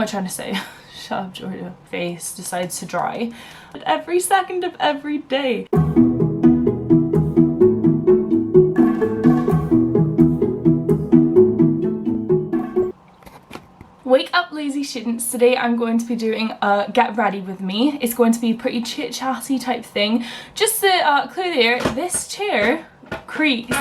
am I trying to say? Shut up, Georgia. Face decides to dry at every second of every day. Wake up, lazy students. Today I'm going to be doing a get ready with me. It's going to be a pretty chit chatty type thing. Just to clear the air, this chair creaks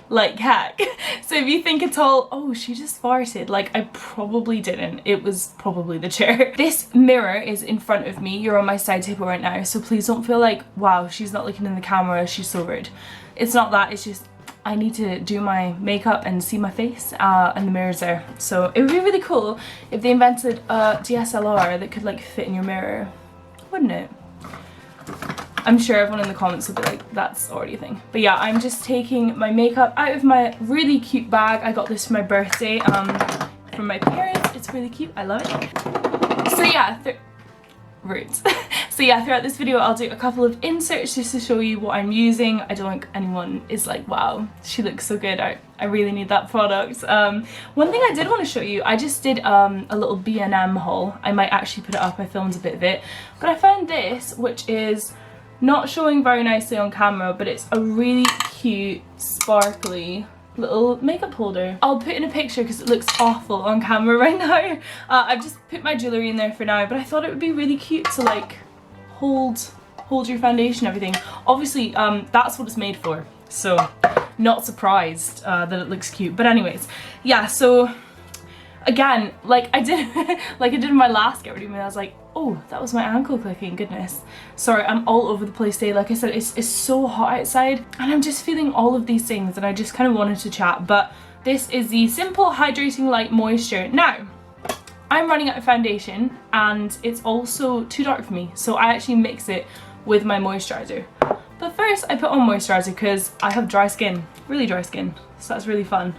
like heck. So if you think it's all, oh, she just farted, like, I probably didn't. It was probably the chair. This mirror is in front of me. You're on my side table right now, so please don't feel like, wow, she's not looking in the camera, she's so rude. It's not that, it's just I need to do my makeup and see my face, and the mirror's there. So it would be really cool if they invented a DSLR that could like fit in your mirror, wouldn't it? I'm sure everyone in the comments will be like, that's already a thing. But yeah, I'm just taking my makeup out of my really cute bag. I got this for my birthday from my parents. It's really cute, I love it. So yeah, rude. So yeah, throughout this video I'll do a couple of inserts just to show you what I'm using. I don't think anyone is like, wow, she looks so good, I really need that product. One thing I did want to show you, I just did a little B&M haul. I might actually put it up, I filmed a bit of it. But I found this, which is not showing very nicely on camera, but it's a really cute, sparkly little makeup holder. I'll put in a picture because it looks awful on camera right now. I've just put my jewellery in there for now, but I thought it would be really cute to like hold your foundation and everything. Obviously, that's what it's made for, so not surprised that it looks cute. But anyways, yeah, so again, like I did like I did in my last get ready with me, I was like, oh, that was my ankle clicking, goodness. Sorry, I'm all over the place today. Like I said, it's so hot outside and I'm just feeling all of these things and I just kind of wanted to chat. But this is the Simple Hydrating Light Moisture. Now, I'm running out of foundation and it's also too dark for me, so I actually mix it with my moisturizer. But first I put on moisturizer because I have dry skin, really dry skin, so that's really fun.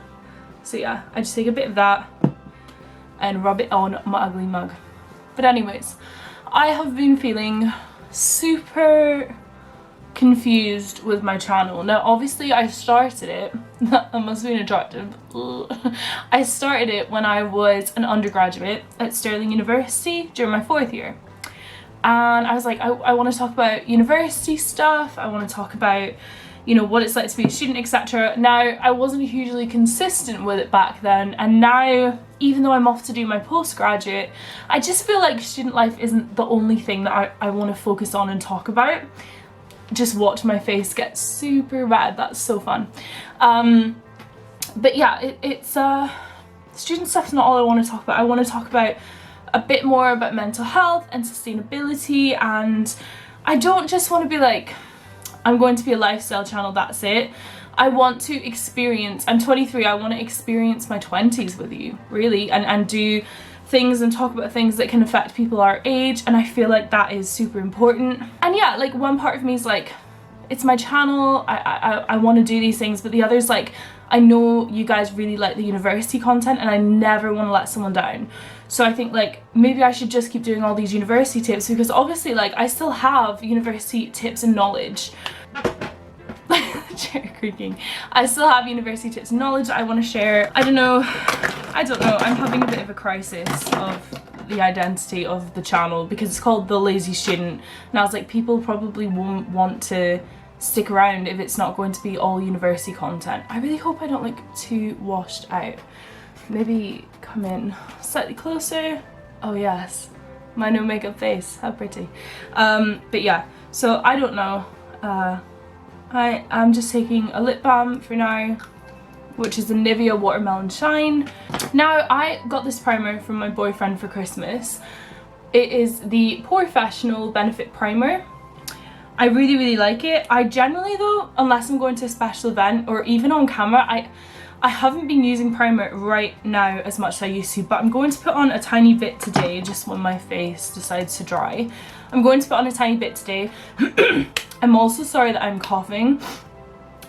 So yeah, I just take a bit of that and rub it on my ugly mug. But anyways, I have been feeling super confused with my channel. Now obviously I started it, that must be attractive. I started it when I was an undergraduate at Stirling University during my 4th year. And I was like, I want to talk about university stuff, I want to talk about, you know, what it's like to be a student, etc. Now, I wasn't hugely consistent with it back then, and now, even though I'm off to do my postgraduate, I just feel like student life isn't the only thing that I want to focus on and talk about. Just watch my face get super red, that's so fun. But yeah, it's student stuff's not all I want to talk about. I want to talk about a bit more about mental health and sustainability, and I don't just want to be like, I'm going to be a lifestyle channel, that's it. I want to experience, I'm 23, I want to experience my 20s with you, really, and do things and talk about things that can affect people our age, and I feel like that is super important. And yeah, like one part of me is like, it's my channel, I want to do these things, but the other's like, I know you guys really like the university content and I never want to let someone down. So I think like maybe I should just keep doing all these university tips, because obviously like I still have university tips and knowledge. Chair creaking. I still have university tips and knowledge that I want to share. I don't know, I'm having a bit of a crisis of the identity of the channel because it's called The Lazy Student, and I was like, people probably won't want to stick around if it's not going to be all university content. I really hope I don't look too washed out. Maybe come in slightly closer. Oh yes, my no makeup face, how pretty. But yeah, so I don't know. I am just taking a lip balm for now, which is the Nivea Watermelon Shine. Now, I got this primer from my boyfriend for Christmas. It is the Professional Benefit Primer. I really, really like it. I generally though, unless I'm going to a special event or even on camera, I haven't been using primer right now as much as I used to, but I'm going to put on a tiny bit today, just when my face decides to dry. I'm going to put on a tiny bit today. I'm also sorry that I'm coughing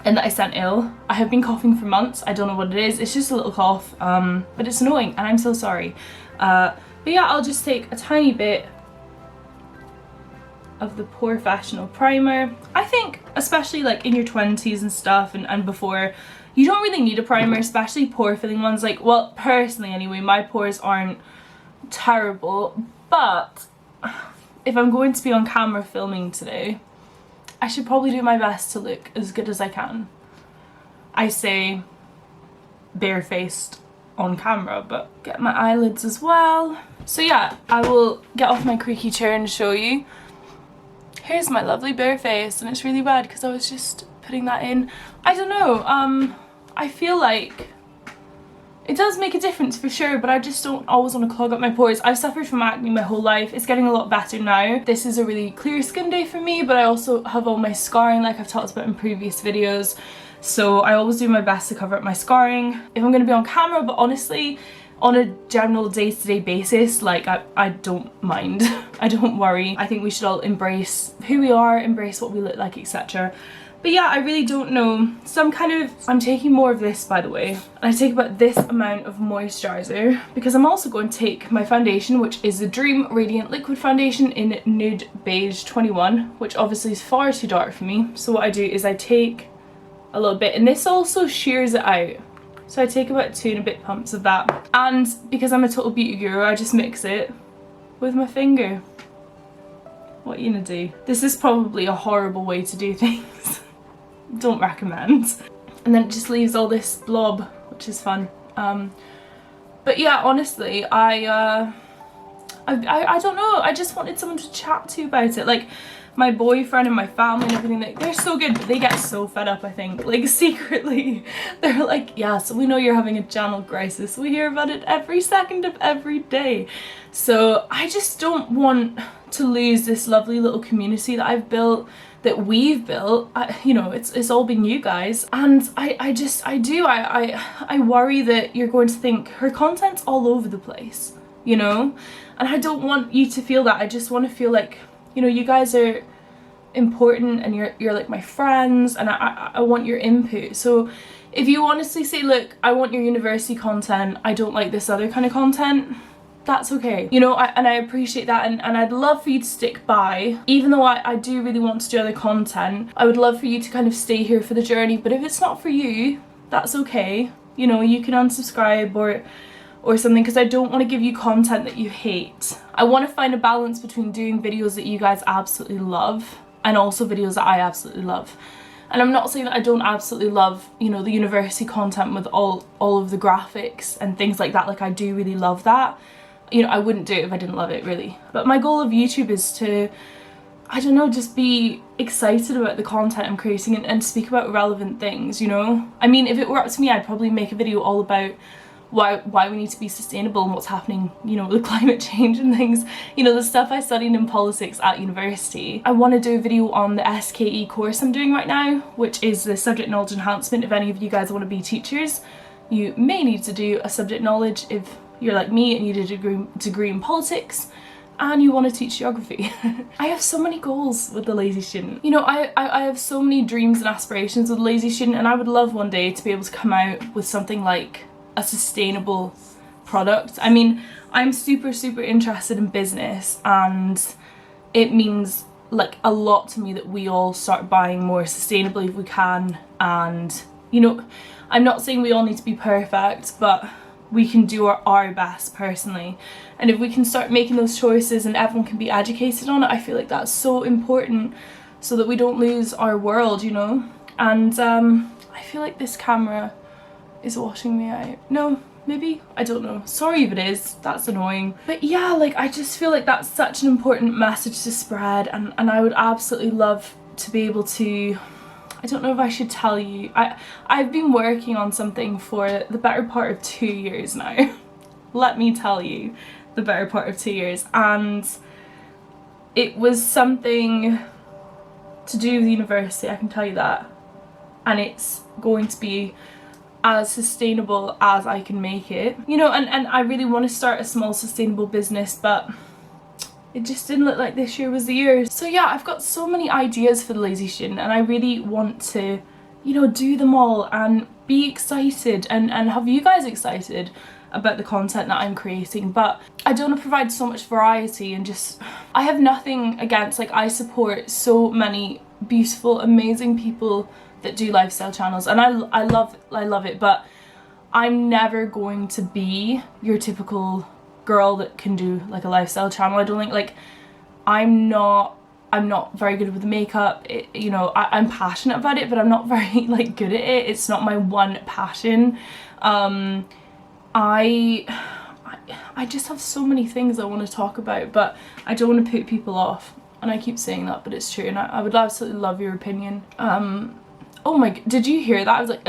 and that I sound ill. I have been coughing for months. I don't know what it is. It's just a little cough, but it's annoying and I'm so sorry. But yeah, I'll just take a tiny bit of the Professional primer. I think especially like in your 20s and stuff and before, you don't really need a primer, especially pore filling ones. Like, well, personally anyway, my pores aren't terrible, but if I'm going to be on camera filming today, I should probably do my best to look as good as I can. I say barefaced on camera, but get my eyelids as well. So yeah, I will get off my creaky chair and show you. Here's my lovely bare face, and it's really bad because I was just putting that in. I don't know, I feel like it does make a difference for sure, but I just don't always want to clog up my pores. I've suffered from acne my whole life. It's getting a lot better now. This is a really clear skin day for me, but I also have all my scarring like I've talked about in previous videos. So I always do my best to cover up my scarring if I'm going to be on camera, but honestly, on a general day-to-day basis, like I don't mind. I don't worry. I think we should all embrace who we are, embrace what we look like, etc. But yeah, I really don't know. I'm taking more of this, by the way. And I take about this amount of moisturizer because I'm also going to take my foundation, which is the Dream Radiant Liquid Foundation in Nude Beige 21, which obviously is far too dark for me. So what I do is I take a little bit, and this also shears it out. So I take about 2 and a bit pumps of that. And because I'm a total beauty guru, I just mix it with my finger. What are you gonna do? This is probably a horrible way to do things. Don't recommend. And then it just leaves all this blob, which is fun. But yeah, honestly, I don't know. I just wanted someone to chat to about it. Like, my boyfriend and my family and everything, like, they're so good, but they get so fed up, I think. Like, secretly, they're like, yeah, so we know you're having a channel crisis. We hear about it every second of every day. So I just don't want to lose this lovely little community that I've built, that we've built. You know, it's all been you guys. And I worry that you're going to think her content's all over the place, you know? And I don't want you to feel that. I just want to feel like, you know, you guys are important and you're like my friends, and I want your input. So if you honestly say, look, I want your university content, I don't like this other kind of content, that's okay. You know, and I appreciate that, and I'd love for you to stick by. Even though I do really want to do other content, I would love for you to kind of stay here for the journey. But if it's not for you, that's okay. You know, you can unsubscribe or something, because I don't want to give you content that you hate. I want to find a balance between doing videos that you guys absolutely love and also videos that I absolutely love. And I'm not saying that I don't absolutely love, you know, the university content with all of the graphics and things like that. Like, I do really love that. You know, I wouldn't do it if I didn't love it, really. But my goal of YouTube is to, I don't know, just be excited about the content I'm creating and speak about relevant things, you know? I mean, if it were up to me, I'd probably make a video all about why we need to be sustainable and what's happening, you know, with climate change and things. You know, the stuff I studied in politics at university. I want to do a video on the SKE course I'm doing right now, which is the subject knowledge enhancement. If any of you guys want to be teachers, you may need to do a subject knowledge if you're like me and you did a degree in politics and you want to teach geography. I have so many goals with the Lazy Student. You know, I have so many dreams and aspirations with the Lazy Student, and I would love one day to be able to come out with something like a sustainable product. I mean, I'm super interested in business, and it means like a lot to me that we all start buying more sustainably if we can. And you know, I'm not saying we all need to be perfect, but we can do our best personally. And if we can start making those choices and everyone can be educated on it, I feel like that's so important, so that we don't lose our world, you know. And I feel like this camera is washing me out. No, maybe? I don't know. Sorry if it is. That's annoying. But yeah, like, I just feel like that's such an important message to spread, and I would absolutely love to be able to, I don't know if I should tell you. I've been working on something for the better part of 2 years now. Let me tell you, the better part of 2 years. And it was something to do with university, I can tell you that. And it's going to be as sustainable as I can make it. You know, and I really want to start a small sustainable business, but it just didn't look like this year was the year. So yeah, I've got so many ideas for the Lazy Student, and I really want to, you know, do them all and be excited and have you guys excited about the content that I'm creating. But I don't want to provide so much variety, and just, I have nothing against, like, I support so many beautiful, amazing people that do lifestyle channels, and I love it, but I'm never going to be your typical girl that can do like a lifestyle channel. I don't think, like, I'm not very good with makeup. You know, I'm passionate about it, but I'm not very like good at it. It's not my one passion. I just have so many things I want to talk about, but I don't want to put people off. And I keep saying that, but it's true, and I would absolutely love your opinion. Oh my, did you hear that? I was like,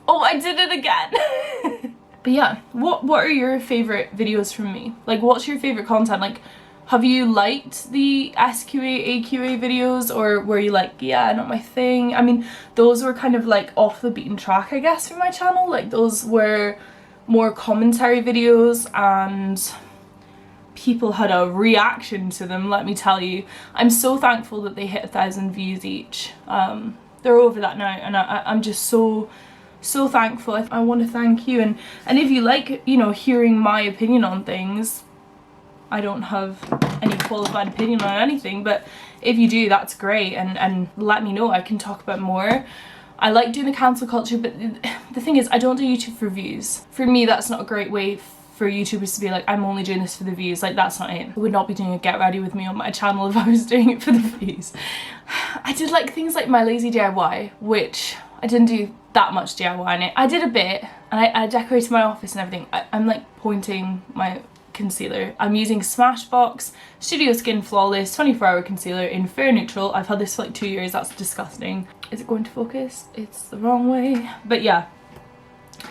oh, I did it again. But yeah, what are your favorite videos from me? Like, what's your favorite content? Like, have you liked the SQA, AQA videos, or were you like, yeah, not my thing? I mean, those were kind of like off the beaten track, I guess, for my channel. Like, those were more commentary videos, and people had a reaction to them, let me tell you. I'm so thankful that they hit 1,000 views each. They're over that now, and I'm just so thankful. I want to thank you, and if you like, you know, hearing my opinion on things, I don't have any qualified opinion on anything, but if you do, that's great, and let me know. I can talk about more. I like doing the cancel culture, but the thing is, I don't do YouTube for views. For me, that's not a great way for YouTubers to be like, I'm only doing this for the views. Like, that's not it. I would not be doing a get ready with me on my channel if I was doing it for the views. I did like things like my lazy DIY, which I didn't do that much DIY in it. I did a bit, and I decorated my office and everything. I'm like pointing my concealer. I'm using Smashbox Studio Skin Flawless 24-hour concealer in Fair Neutral. I've had this for like 2 years. That's disgusting. Is it going to focus? It's the wrong way. But yeah.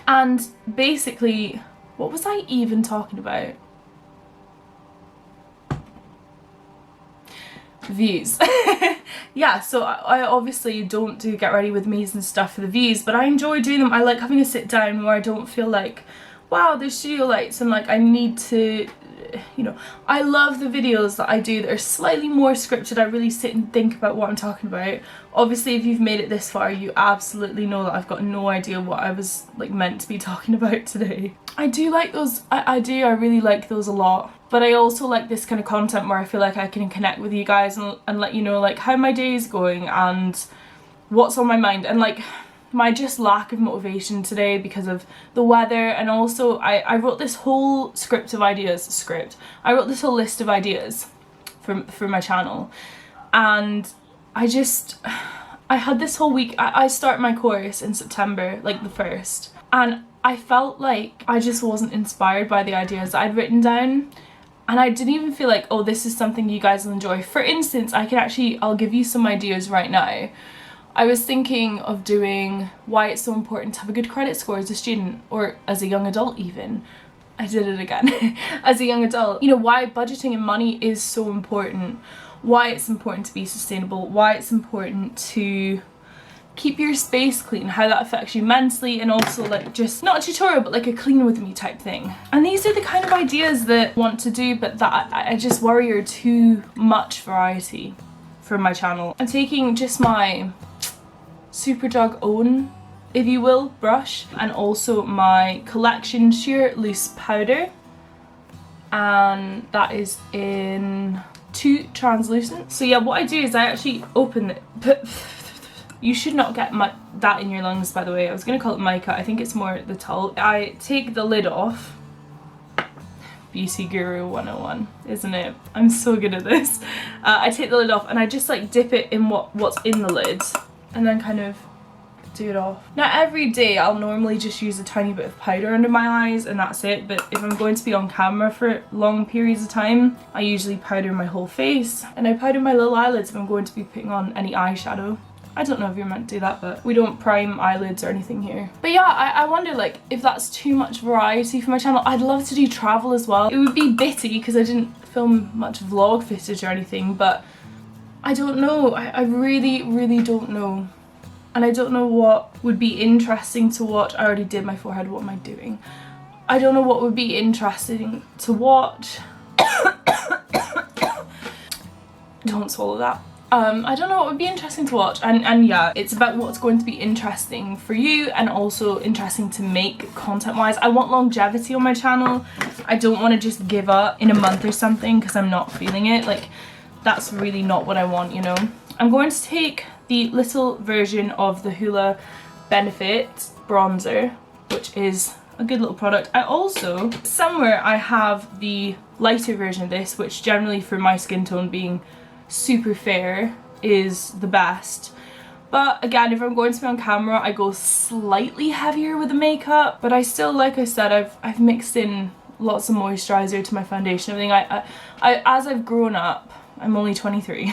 And basically, what was I even talking about? Views. Yeah, so I obviously don't do get ready with me's and stuff for the views, but I enjoy doing them. I like having a sit down where I don't feel like, wow, there's studio lights and like I need to, you know, I love the videos that I do that are slightly more scripted. I really sit and think about what I'm talking about. Obviously, if you've made it this far, you absolutely know that I've got no idea what I was like meant to be talking about today. I do like those, I really like those a lot. But I also like this kind of content where I feel like I can connect with you guys and let you know like how my day is going and what's on my mind, and like my just lack of motivation today because of the weather. And also I wrote this whole I wrote this whole list of ideas for my channel, and I had this whole week. I start my course in September, like the 1st, and I felt like I just wasn't inspired by the ideas that I'd written down. And I didn't even feel like, oh, this is something you guys will enjoy. For instance, I'll give you some ideas right now. I was thinking of doing why it's so important to have a good credit score as a student, or as a young adult even. I did it again. As a young adult. You know, why budgeting and money is so important. Why it's important to be sustainable. Why it's important to keep your space clean, how that affects you mentally, and also like just not a tutorial but like a clean with me type thing. And these are the kind of ideas that I want to do, but that I just worry are too much variety for my channel. I'm taking just my Superdrug Own, if you will, brush, and also my collection sheer loose powder, and that is in 2 translucent. So yeah, what I do is I actually open it. You should not get that in your lungs, by the way. I was going to call it mica. I think it's more the tulle. I take the lid off. Beauty Guru 101, isn't it? I'm so good at this. I take the lid off and I just like dip it in what's in the lid, and then kind of do it off. Now every day I'll normally just use a tiny bit of powder under my eyes and that's it, but if I'm going to be on camera for long periods of time, I usually powder my whole face, and I powder my little eyelids if I'm going to be putting on any eyeshadow. I don't know if you're meant to do that, but we don't prime eyelids or anything here. But yeah, I wonder like if that's too much variety for my channel. I'd love to do travel as well. It would be bitty because I didn't film much vlog footage or anything, but I don't know. I really don't know. And I don't know what would be interesting to watch. I already did my forehead, what am I doing? I don't know what would be interesting to watch. Don't swallow that. I don't know what would be interesting to watch, and yeah, it's about what's going to be interesting for you and also interesting to make content wise. I want longevity on my channel. I don't want to just give up in a month or something because I'm not feeling it. Like, that's really not what I want, you know. I'm going to take the little version of the Hoola Benefit bronzer, which is a good little product. I also, somewhere I have the lighter version of this, which generally for my skin tone being super fair is the best. But again, if I'm going to be on camera, I go slightly heavier with the makeup, but I still, like I said, I've mixed in lots of moisturizer to my foundation. Everything. As I've grown up, I'm only 23,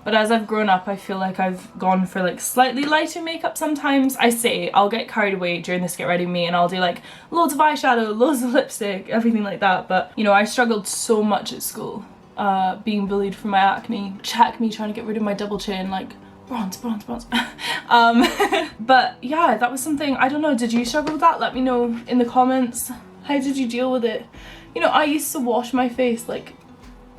but as I've grown up, I feel like I've gone for like slightly lighter makeup sometimes. I say I'll get carried away during this Get Ready With Me and I'll do like loads of eyeshadow, loads of lipstick, everything like that. But you know, I struggled so much at school, being bullied for my acne. Check me trying to get rid of my double chin, like bronze. But yeah, that was something, I don't know, did you struggle with that? Let me know in the comments. How did you deal with it? You know, I used to wash my face like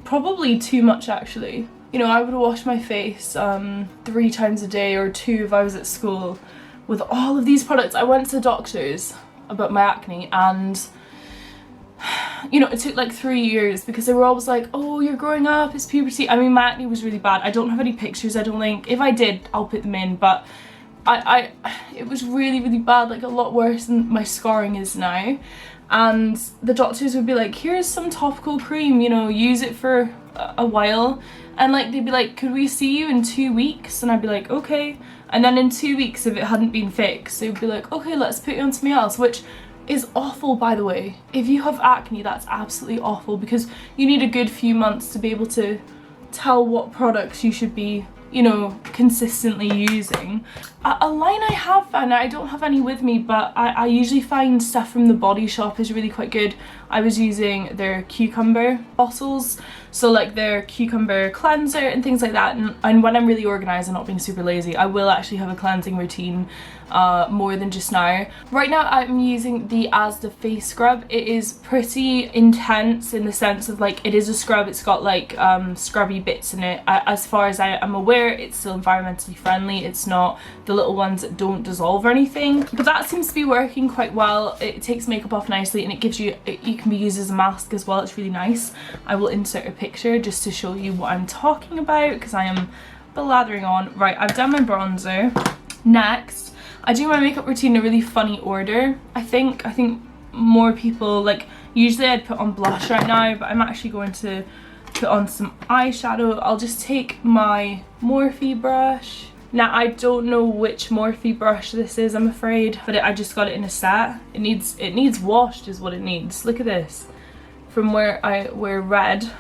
probably too much actually. You know, I would wash my face 3 times a day or 2 if I was at school with all of these products. I went to doctors about my acne and you know, it took like 3 years because they were always like, oh, you're growing up, it's puberty. I mean, my acne was really bad. I don't have any pictures, I don't think. If I did, I'll put them in, but it was really, really bad, like a lot worse than my scarring is now. And the doctors would be like, here's some topical cream, you know, use it for a while. And like, they'd be like, could we see you in 2 weeks? And I'd be like, okay. And then in 2 weeks, if it hadn't been fixed, they'd be like, okay, let's put you on something else, which is awful, by the way. If you have acne, that's absolutely awful because you need a good few months to be able to tell what products you should be, you know, consistently using. A line I have found, I don't have any with me, but I usually find stuff from the Body Shop is really quite good. I was using their cucumber bottles, so like their cucumber cleanser and things like that. And when I'm really organised and not being super lazy, I will actually have a cleansing routine more than just now. Right now I'm using the Asda face scrub. It is pretty intense in the sense of like, it is a scrub, it's got like scrubby bits in it. As far as I am aware, it's still environmentally friendly. It's not the little ones that don't dissolve or anything, but that seems to be working quite well. It takes makeup off nicely and it gives you, you can be used as a mask as well. It's really nice. I will insert a picture just to show you what I'm talking about because I am blathering on. Right, I've done my bronzer. Next, I do my makeup routine in a really funny order. I think more people, like, usually I'd put on blush right now, but I'm actually going to put on some eyeshadow. I'll just take my Morphe brush. Now, I don't know which Morphe brush this is, I'm afraid, but I just got it in a set. It needs washed is what it needs. Look at this. From where I wear red.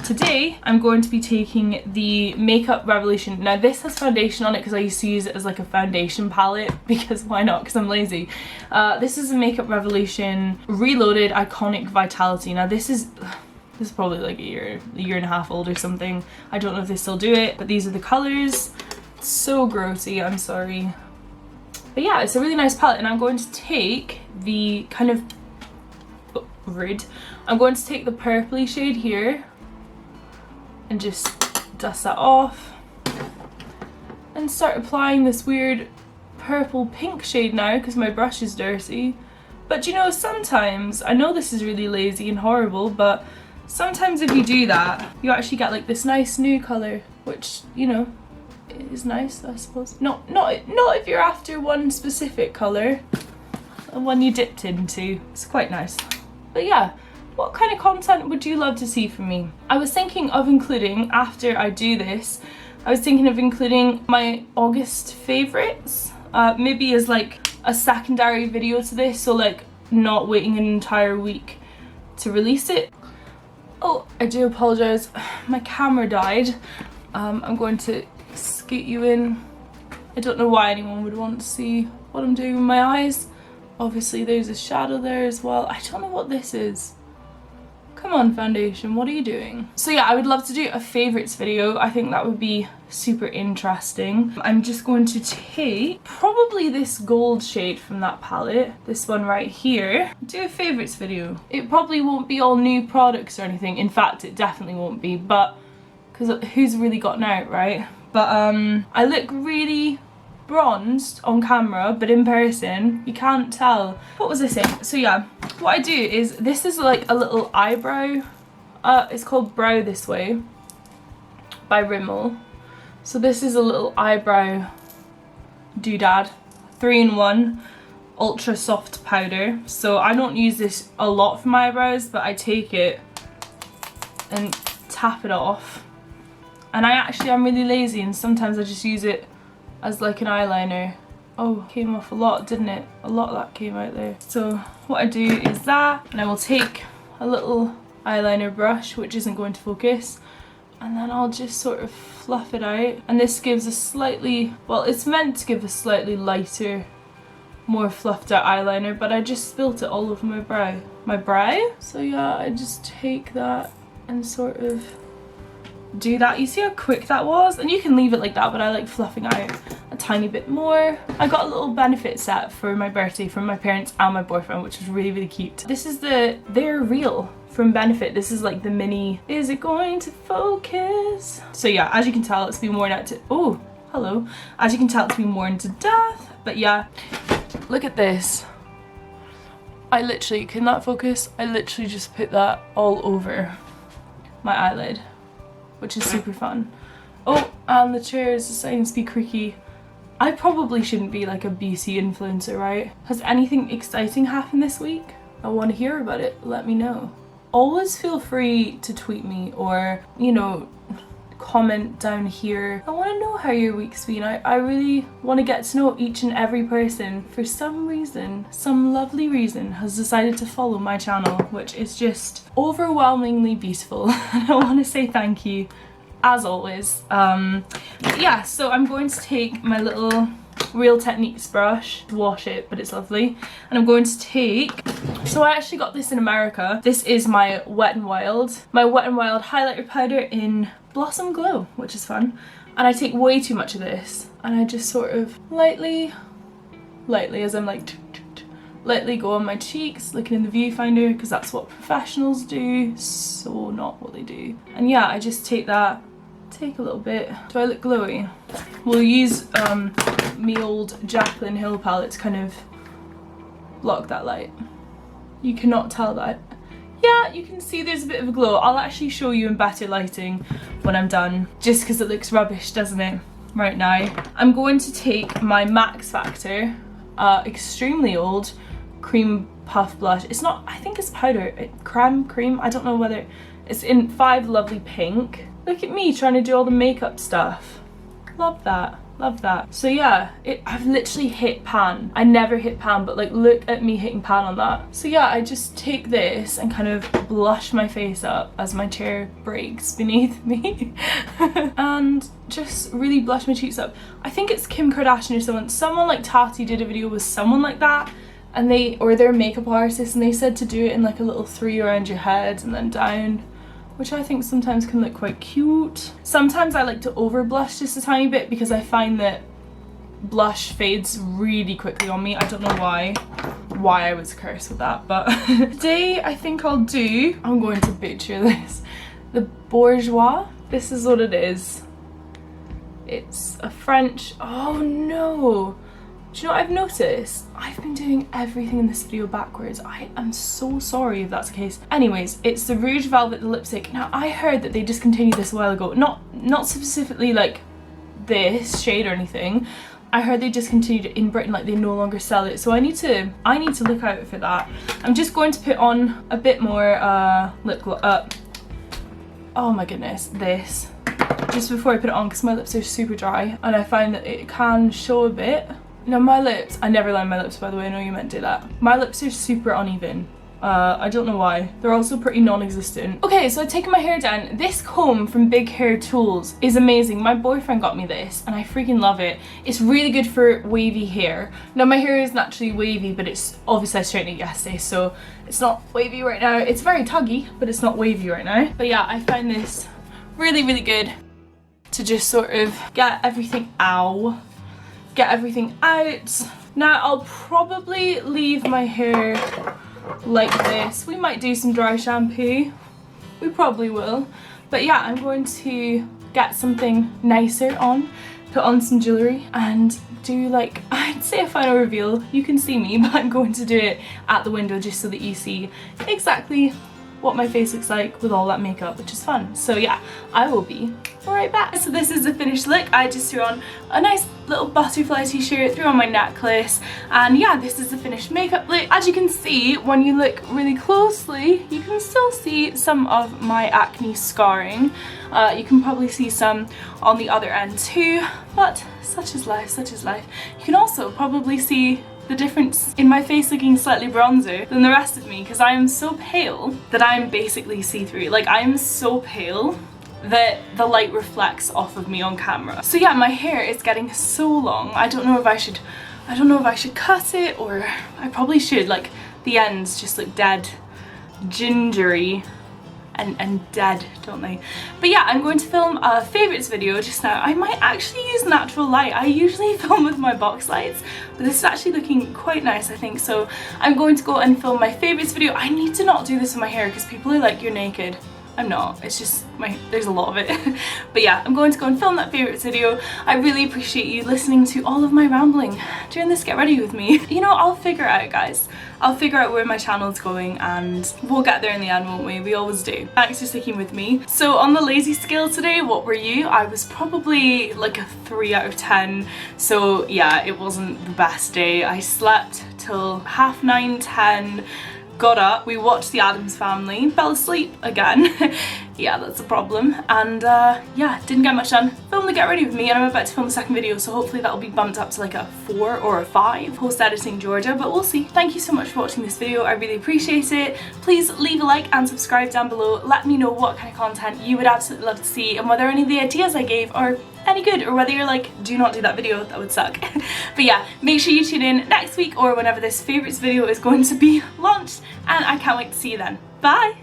Today, I'm going to be taking the Makeup Revolution. Now, this has foundation on it because I used to use it as like a foundation palette because why not? Because I'm lazy. This is a Makeup Revolution Reloaded Iconic Vitality. Now, this is probably like a year and a half old or something. I don't know if they still do it, but these are the colors. So grossy, I'm sorry. But yeah, it's a really nice palette and I'm going to take the kind of, oh, rude. I'm going to take the purpley shade here and just dust that off and start applying this weird purple pink shade now because my brush is dirty. But you know, sometimes, I know this is really lazy and horrible, but sometimes if you do that, you actually get like this nice new colour, which, you know, is nice, I suppose. Not if you're after one specific colour, the one you dipped into. It's quite nice. But yeah, what kind of content would you love to see from me? I was thinking of including, after I do this, I was thinking of including my August favourites, maybe as like a secondary video to this, so like not waiting an entire week to release it. Oh, I do apologise, my camera died. I'm going to scoot you in. I don't know why anyone would want to see what I'm doing with my eyes. Obviously there's a shadow there as well. I don't know what this is. Come on, foundation, what are you doing? So yeah, I would love to do a favourites video. I think that would be super interesting. I'm just going to take probably this gold shade from that palette, this one right here, do a favourites video. It probably won't be all new products or anything. In fact, it definitely won't be, but because who's really gotten out, right? But I look really bronzed on camera, but in person you can't tell. What was I saying? So yeah, what I do is, this is like a little eyebrow, it's called Brow This Way by Rimmel. So this is a little eyebrow doodad, 3-in-1. ultra soft powder. So I don't use this a lot for my eyebrows, but I take it and tap it off. And I'm really lazy, and sometimes I just use it as like an eyeliner. Oh, came off a lot, didn't it? A lot of that came out there. So what I do is that, and I will take a little eyeliner brush, which isn't going to focus, and then I'll just sort of fluff it out. And this gives a slightly, well, it's meant to give a slightly lighter, more fluffed out eyeliner, but I just spilt it all over my brow. So yeah, I just take that and sort of do that. You see how quick that was? And you can leave it like that, but I like fluffing out a tiny bit more. I got a little benefit set for my birthday from my parents and my boyfriend, which was really, really cute. This is they're real from Benefit. This is like the mini, is it going to focus? So yeah, as you can tell, it's been worn out to, oh, hello. As you can tell, it's been worn to death. But yeah, look at this. I literally, can that focus? I literally just put that all over my eyelid, which is super fun. Oh, and the chair is deciding to be creaky. I probably shouldn't be like a BC influencer, right? Has anything exciting happened this week? I want to hear about it. Let me know. Always feel free to tweet me or, you know, comment down here. I want to know how your week's been. I really want to get to know each and every person. For some reason, some lovely reason, has decided to follow my channel, which is just overwhelmingly beautiful. And I want to say thank you, as always. Yeah, so I'm going to take my little Real Techniques brush to wash it, but it's lovely. And I'm going to take, so I actually got this in America. This is my Wet n Wild highlighter powder in Blossom Glow, which is fun. And I take way too much of this, and I just sort of lightly, as I'm like, lightly go on my cheeks, looking in the viewfinder, because that's what professionals do, so not what they do. And yeah, I just take that, take a little bit. Do I look glowy? We'll use me old Jaclyn Hill palette to kind of block that light. You cannot tell that. Yeah, you can see there's a bit of a glow. I'll actually show you in better lighting when I'm done, just because it looks rubbish, doesn't it, right now. I'm going to take my Max Factor, extremely old cream puff blush. It's not, I think it's powder, cream, I don't know whether, it's in 5 Lovely Pink. Look at me trying to do all the makeup stuff. Love that. Love that. So yeah, I've literally hit pan. I never hit pan, but like look at me hitting pan on that. So yeah, I just take this and kind of blush my face up as my chair breaks beneath me. And just really blush my cheeks up. I think it's Kim Kardashian or someone like Tati did a video with someone like that, and they're a makeup artist, and they said to do it in like a little 3 around your head and then down, which I think sometimes can look quite cute. Sometimes I like to over blush just a tiny bit because I find that blush fades really quickly on me. I don't know why I was cursed with that, but today I think I'm going to butcher this, the Bourjois. This is what it is. It's a French, oh no. Do you know what I've noticed? I've been doing everything in this video backwards. I am so sorry if that's the case. Anyways, it's the Rouge Velvet lipstick. Now, I heard that they discontinued this a while ago. Not specifically like this shade or anything. I heard they discontinued it in Britain, like they no longer sell it. So I need to look out for that. I'm just going to put on a bit more lip gloss. Oh my goodness, this. Just before I put it on, because my lips are super dry and I find that it can show a bit. Now my lips, I never line my lips by the way, I know you meant to do that. My lips are super uneven. I don't know why. They're also pretty non-existent. Okay, so I've taken my hair down. This comb from Big Hair Tools is amazing. My boyfriend got me this and I freaking love it. It's really good for wavy hair. Now my hair is naturally wavy, but it's obviously I straightened it yesterday, so it's not wavy right now. It's very tuggy, but it's not wavy right now. But yeah, I find this really, really good to just sort of get everything out. Now I'll probably leave my hair like this. We might do some dry shampoo. We probably will. But yeah, I'm going to get something nicer on, put on some jewellery and do like, I'd say a final reveal. You can see me, but I'm going to do it at the window just so that you see exactly what my face looks like with all that makeup, which is fun. So yeah, I will be right back. So this is the finished look. I just threw on a nice little butterfly t-shirt, threw on my necklace, and yeah, this is the finished makeup look. As you can see, when you look really closely, you can still see some of my acne scarring. You can probably see some on the other end too, but such is life, such is life. You can also probably see the difference in my face looking slightly bronzer than the rest of me, because I am so pale that I'm basically see-through. Like, I am so pale that the light reflects off of me on camera. So yeah, my hair is getting so long. I don't know if I should cut it, or I probably should. Like, the ends just look dead gingery and dead, don't they? But yeah, I'm going to film a favourites video just now. I might actually use natural light. I usually film with my box lights, but this is actually looking quite nice, I think. So I'm going to go and film my favourites video. I need to not do this with my hair because people are like, you're naked. I'm not, it's just there's a lot of it. But yeah, I'm going to go and film that favourites video. I really appreciate you listening to all of my rambling during this get ready with me. You know, I'll figure it out, guys. I'll figure out where my channel's going and we'll get there in the end, won't we? We always do. Thanks for sticking with me. So on the lazy scale today, what were you? I was probably like a 3 out of 10. So yeah, it wasn't the best day. I slept till 9:30, 10. Got up, we watched The Addams Family, fell asleep again. Yeah, that's a problem. And yeah, didn't get much done. Filmed the get ready with me, and I'm about to film the second video, so hopefully that'll be bumped up to like a 4 or a 5 post editing Georgia, but we'll see. Thank you so much for watching this video. I really appreciate it. Please leave a like and subscribe down below. Let me know what kind of content you would absolutely love to see and whether any of the ideas I gave are any good, or whether you're like, do not do that video, that would suck. But yeah, make sure you tune in next week or whenever this favourites video is going to be launched, and I can't wait to see you then. Bye!